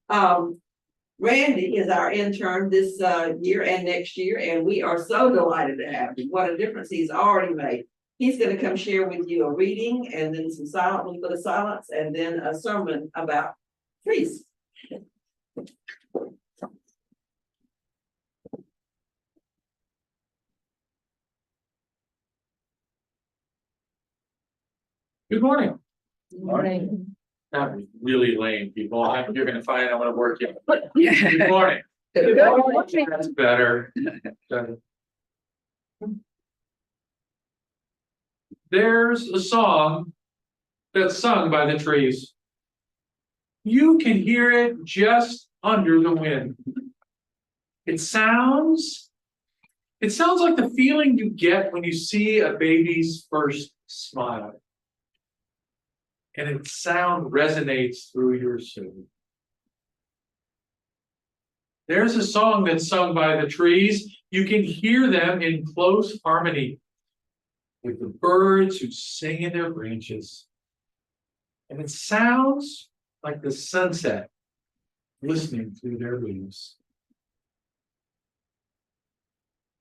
Randy is our intern this year and next year, and we are so delighted to have him. What a difference he's already made. He's going to come share with you a reading and then some silent, a little bit of silence, and then a sermon about trees. Good morning. Good morning. That was really lame, people. You're going to find I'm going to work you. Yeah. Good morning. Good morning. That's better. There's a song that's sung by the trees. You can hear it just under the wind. It sounds like the feeling you get when you see a baby's first smile. And its sound resonates through your soul. There's a song that's sung by the trees. You can hear them in close harmony with the birds who sing in their branches. And it sounds like the sunset listening through their leaves.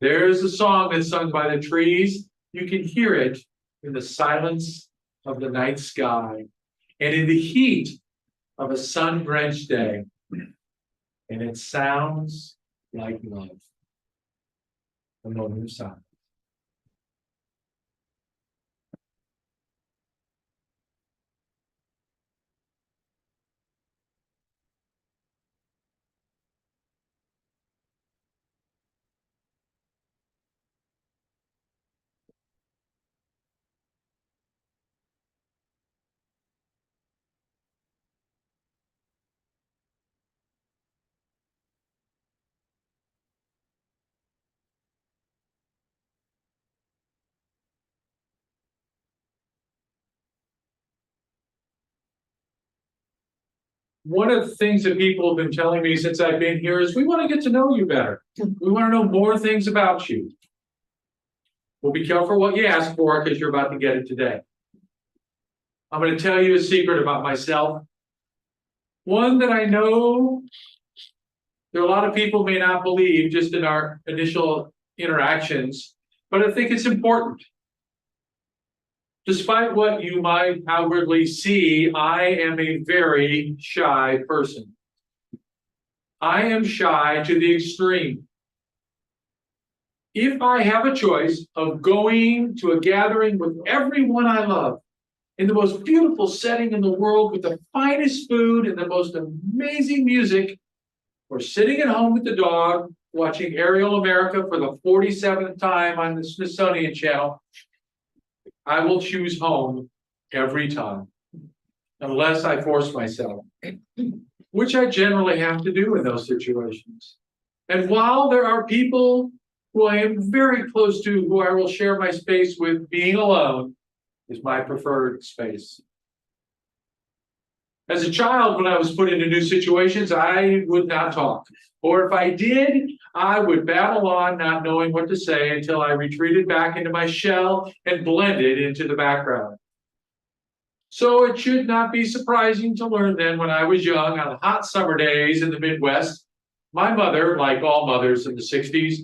There's a song that's sung by the trees. You can hear it in the silence of the night sky and in the heat of a sun-drenched day. And it sounds like love. A moment of silence. One of the things that people have been telling me since I've been here is we want to get to know you better. We want to know more things about you. Well, be careful what you ask for because you're about to get it today. I'm going to tell you a secret about myself. One that I know there are a lot of people may not believe just in our initial interactions, but I think it's important. Despite what you might outwardly see, I am a very shy person. I am shy to the extreme. If I have a choice of going to a gathering with everyone I love, in the most beautiful setting in the world with the finest food and the most amazing music, or sitting at home with the dog, watching Aerial America for the 47th time on the Smithsonian Channel, I will choose home every time, unless I force myself, which I generally have to do in those situations. And while there are people who I am very close to, who I will share my space with, being alone is my preferred space. As a child, when I was put into new situations, I would not talk. Or if I did, I would babble on, not knowing what to say, until I retreated back into my shell and blended into the background. So it should not be surprising to learn then, when I was young, on hot summer days in the Midwest, my mother, like all mothers in the 60s,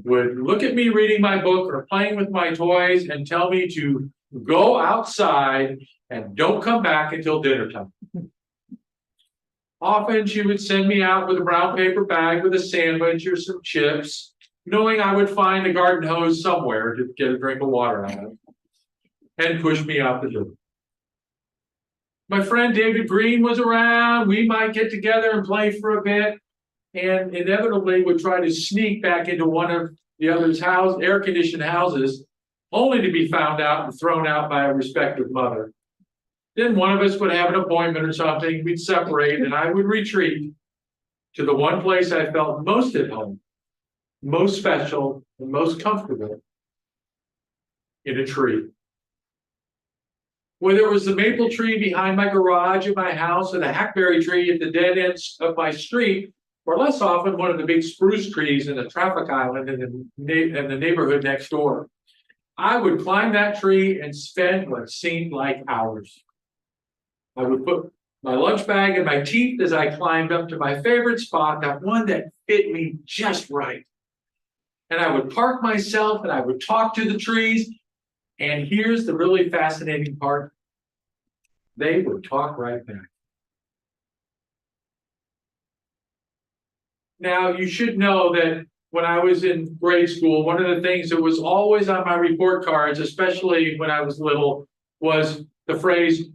would look at me reading my book or playing with my toys and tell me to go outside and don't come back until dinner time. Often she would send me out with a brown paper bag with a sandwich or some chips, knowing I would find a garden hose somewhere to get a drink of water out of, and push me out the door. My friend David Green was around. We might get together and play for a bit, and inevitably would try to sneak back into one of the other's air-conditioned houses, only to be found out and thrown out by a respective mother. Then one of us would have an appointment or something, we'd separate, and I would retreat to the one place I felt most at home, most special, and most comfortable, in a tree. Whether it was the maple tree behind my garage at my house or the hackberry tree at the dead end of my street, or less often one of the big spruce trees in the traffic island in the neighborhood next door, I would climb that tree and spend what seemed like hours. I would put my lunch bag and my teeth as I climbed up to my favorite spot, that one that fit me just right. And I would park myself and I would talk to the trees. And here's the really fascinating part. They would talk right back. Now, you should know that when I was in grade school, one of the things that was always on my report cards, especially when I was little, was the phrase,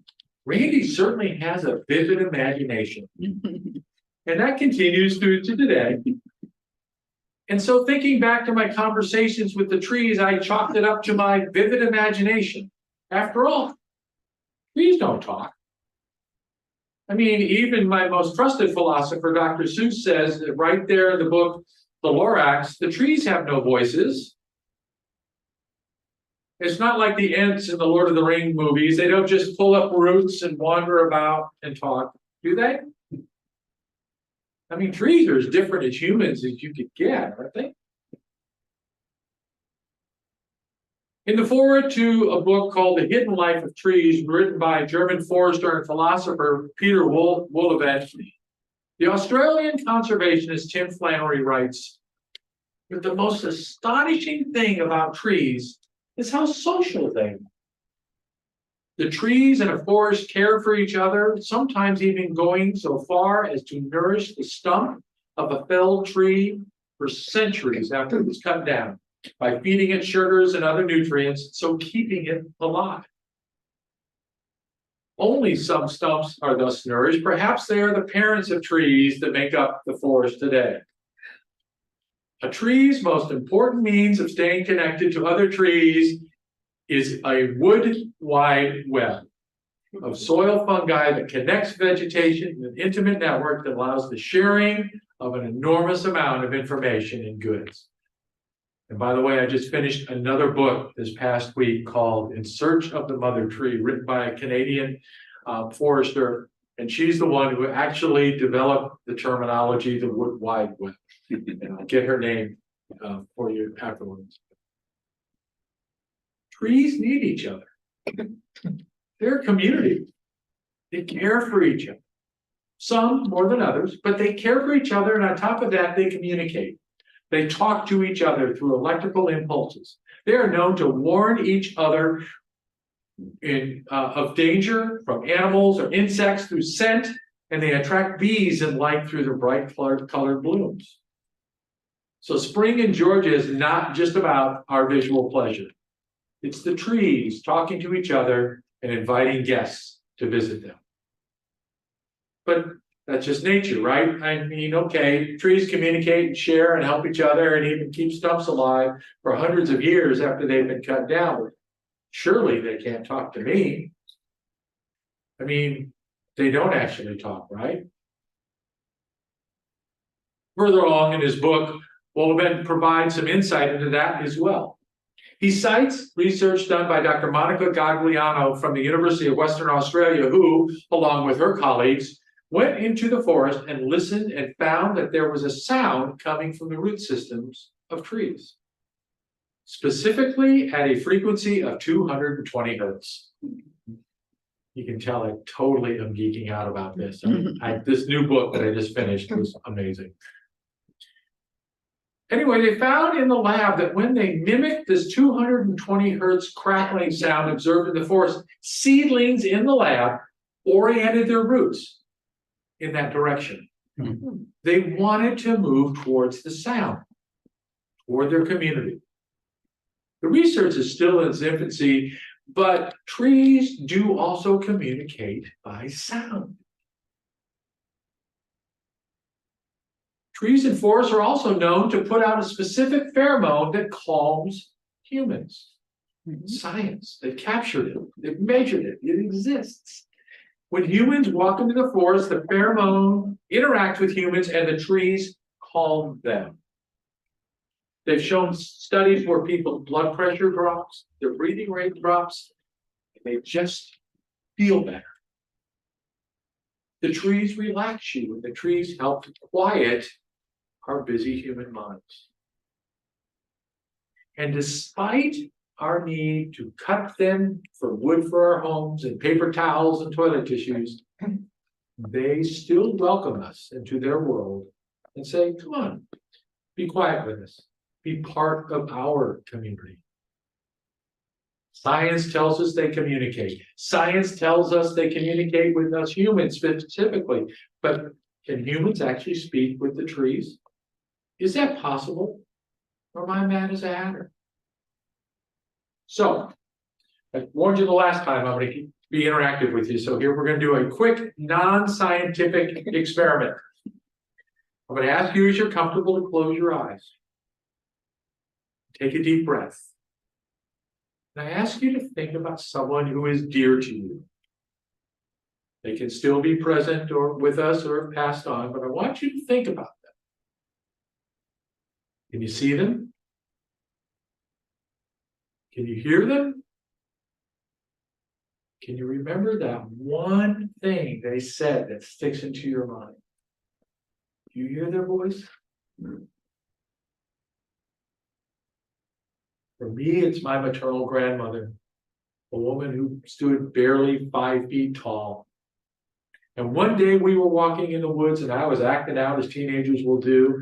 Randy certainly has a vivid imagination. And that continues through to today. And so thinking back to my conversations with the trees, I chalked it up to my vivid imagination. After all, trees don't talk. I mean, even my most trusted philosopher, Dr. Seuss, says that right there in the book, The Lorax, the trees have no voices. It's not like the Ents in the Lord of the Rings movies. They don't just pull up roots and wander about and talk, do they? I mean, trees are as different as humans as you could get, aren't they? In the foreword to a book called The Hidden Life of Trees, written by German forester and philosopher Peter Wohlleben, the Australian conservationist Tim Flannery writes, "But the most astonishing thing about trees is how social they are. The trees in a forest care for each other, sometimes even going so far as to nourish the stump of a felled tree for centuries after it was cut down, by feeding it sugars and other nutrients, so keeping it alive. Only some stumps are thus nourished. Perhaps they are the parents of trees that make up the forest today. A tree's most important means of staying connected to other trees is a wood wide web of soil fungi that connects vegetation in an intimate network that allows the sharing of an enormous amount of information and goods." And by the way, I just finished another book this past week called In Search of the Mother Tree, written by a Canadian forester. And she's the one who actually developed the terminology, the wood wide web. And I'll get her name for you afterwards. Trees need each other. They're a community. They care for each other. Some more than others, but they care for each other. And on top of that, they communicate. They talk to each other through electrical impulses. They are known to warn each other of danger from animals or insects through scent, and they attract bees and light through their bright colored blooms. So spring in Georgia is not just about our visual pleasure. It's the trees talking to each other and inviting guests to visit them. But that's just nature, right? I mean, okay, trees communicate and share and help each other and even keep stumps alive for hundreds of years after they've been cut down. Surely they can't talk to me. I mean, they don't actually talk, right? Further along in his book, Wohlleben provides some insight into that as well. He cites research done by Dr. Monica Gagliano from the University of Western Australia, who, along with her colleagues, went into the forest and listened and found that there was a sound coming from the root systems of trees, specifically at a frequency of 220 hertz. You can tell I totally am geeking out about this. This new book that I just finished was amazing. Anyway, they found in the lab that when they mimicked this 220 hertz crackling sound observed in the forest, seedlings in the lab oriented their roots in that direction. Mm-hmm. They wanted to move towards the sound, toward their community. The research is still in its infancy, but trees do also communicate by sound. Trees and forests are also known to put out a specific pheromone that calms humans. Mm-hmm. Science, they've captured it, they've measured it, it exists. When humans walk into the forest, the pheromone interacts with humans and the trees calm them. They've shown studies where people's blood pressure drops, their breathing rate drops, and they just feel better. The trees relax you, and the trees help to quiet our busy human minds. And despite our need to cut them for wood for our homes and paper towels and toilet tissues, they still welcome us into their world and say, come on, be quiet with us, be part of our community. Science tells us they communicate. Science tells us they communicate with us humans specifically. But can humans actually speak with the trees? Is that possible? Or am I mad as a hatter? So, I warned you the last time I'm going to be interactive with you. So here we're going to do a quick non-scientific experiment. I'm going to ask you as you're comfortable to close your eyes. Take a deep breath. And I ask you to think about someone who is dear to you. They can still be present or with us or have passed on, but I want you to think about them. Can you see them? Can you hear them? Can you remember that one thing they said that sticks into your mind? Do you hear their voice? For me, it's my maternal grandmother, a woman who stood barely 5 feet tall. And one day we were walking in the woods and I was acting out as teenagers will do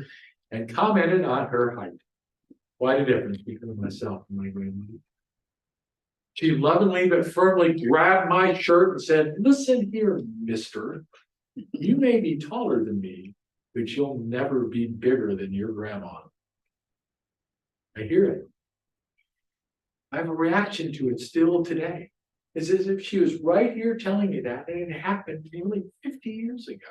and commented on her height. Quite a difference between myself and my grandmother. She lovingly but firmly grabbed my shirt and said, listen here, mister, you may be taller than me, but you'll never be bigger than your grandma. I hear it. I have a reaction to it still today. It's as if she was right here telling me that, and it happened nearly 50 years ago.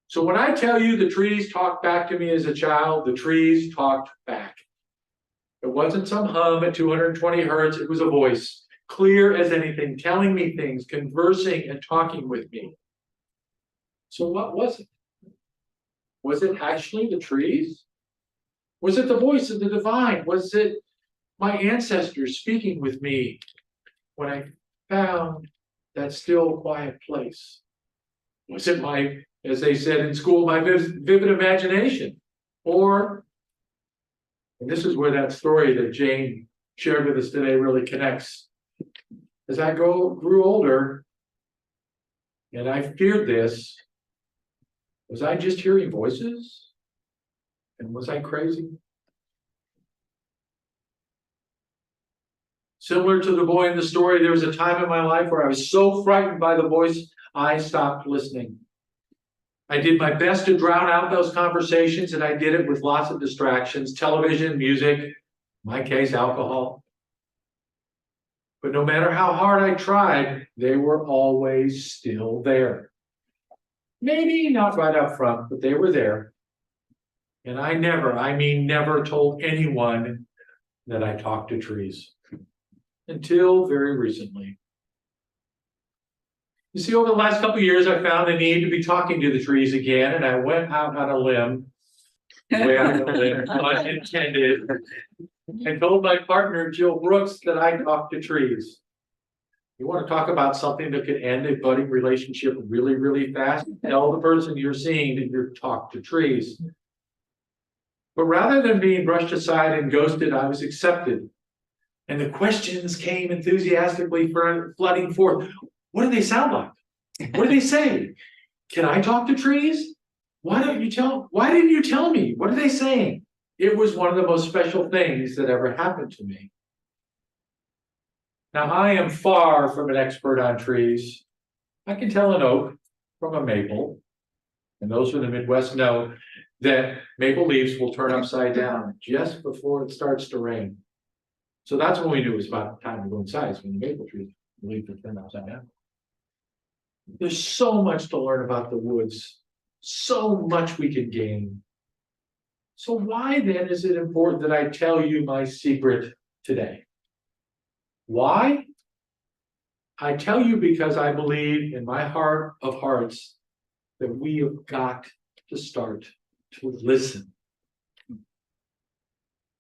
So when I tell you the trees talked back to me as a child, the trees talked back. It wasn't some hum at 220 hertz, it was a voice, clear as anything, telling me things, conversing and talking with me. So what was it? Was it actually the trees? Was it the voice of the divine? Was it my ancestors speaking with me when I found that still quiet place? Was it my, as they said in school, my vivid imagination? Or, and this is where that story that Jane shared with us today really connects. As I grew older, and I feared this, was I just hearing voices? And was I crazy? Similar to the boy in the story, there was a time in my life where I was so frightened by the voice, I stopped listening. I did my best to drown out those conversations, and I did it with lots of distractions, television, music, in my case, alcohol. But no matter how hard I tried, they were always still there. Maybe not right up front, but they were there. And I never told anyone that I talked to trees. Until very recently. You see, over the last couple of years, I found the need to be talking to the trees again, and I went out on a limb, way out on a limb, unintended, and told my partner, Jill Brooks, that I talk to trees. You want to talk about something that could end a budding relationship really, really fast? Tell the person you're seeing that you're talk to trees. But rather than being brushed aside and ghosted, I was accepted. And the questions came enthusiastically flooding forth. What do they sound like? What do they say? Can I talk to trees? Why didn't you tell me? What are they saying? It was one of the most special things that ever happened to me. Now, I am far from an expert on trees. I can tell an oak from a maple. And those from the Midwest know that maple leaves will turn upside down just before it starts to rain. So that's when we knew it was about time to go inside, when the maple trees leaves would turn upside down. There's so much to learn about the woods, so much we can gain. So why then is it important that I tell you my secret today? Why? I tell you because I believe in my heart of hearts that we have got to start to listen.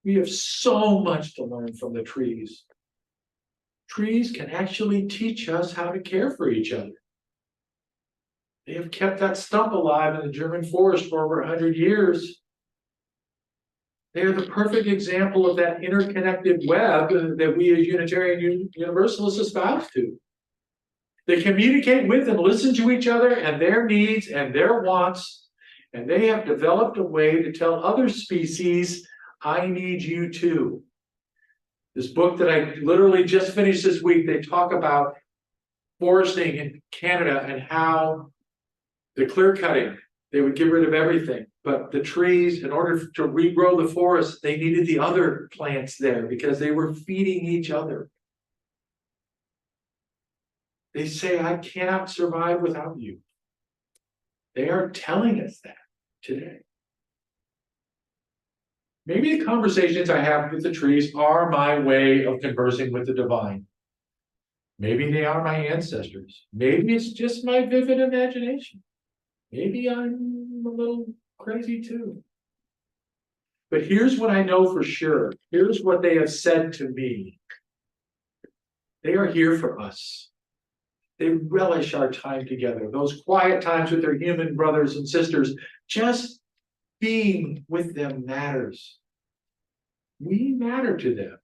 We have so much to learn from the trees. Trees can actually teach us how to care for each other. They have kept that stump alive in the German forest for over 100 years. They are the perfect example of that interconnected web that we as Unitarian Universalists espouse to. They communicate with and listen to each other and their needs and their wants. And they have developed a way to tell other species, I need you too. This book that I literally just finished this week, they talk about foresting in Canada and how the clear cutting, they would get rid of everything. But the trees, in order to regrow the forest, they needed the other plants there because they were feeding each other. They say, I cannot survive without you. They are telling us that today. Maybe the conversations I have with the trees are my way of conversing with the divine. Maybe they are my ancestors. Maybe it's just my vivid imagination. Maybe I'm a little crazy too. But here's what I know for sure. Here's what they have said to me. They are here for us. They relish our time together, those quiet times with their human brothers and sisters. Just being with them matters. We matter to them.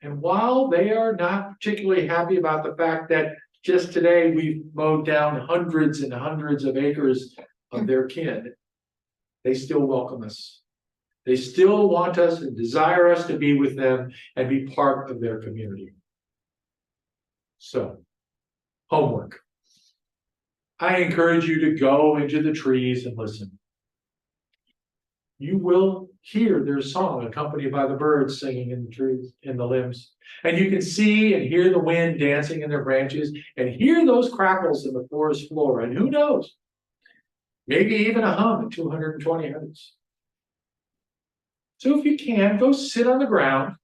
And while they are not particularly happy about the fact that just today we've mowed down hundreds and hundreds of acres of their kin, they still welcome us. They still want us and desire us to be with them and be part of their community. So, homework. I encourage you to go into the trees and listen. You will hear their song accompanied by the birds singing in the trees, in the limbs. And you can see and hear the wind dancing in their branches and hear those crackles in the forest floor. And who knows, maybe even a hum at 220 hertz. So if you can, go sit on the ground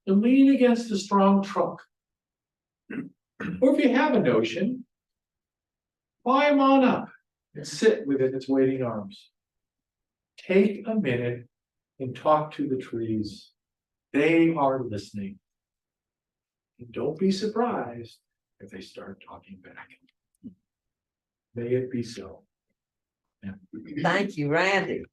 and lean against a strong trunk. Or if you have a notion, climb on up and sit within its waiting arms. Take a minute and talk to the trees. They are listening. And don't be surprised if they start talking back. May it be so. Yeah. Thank you, Randy.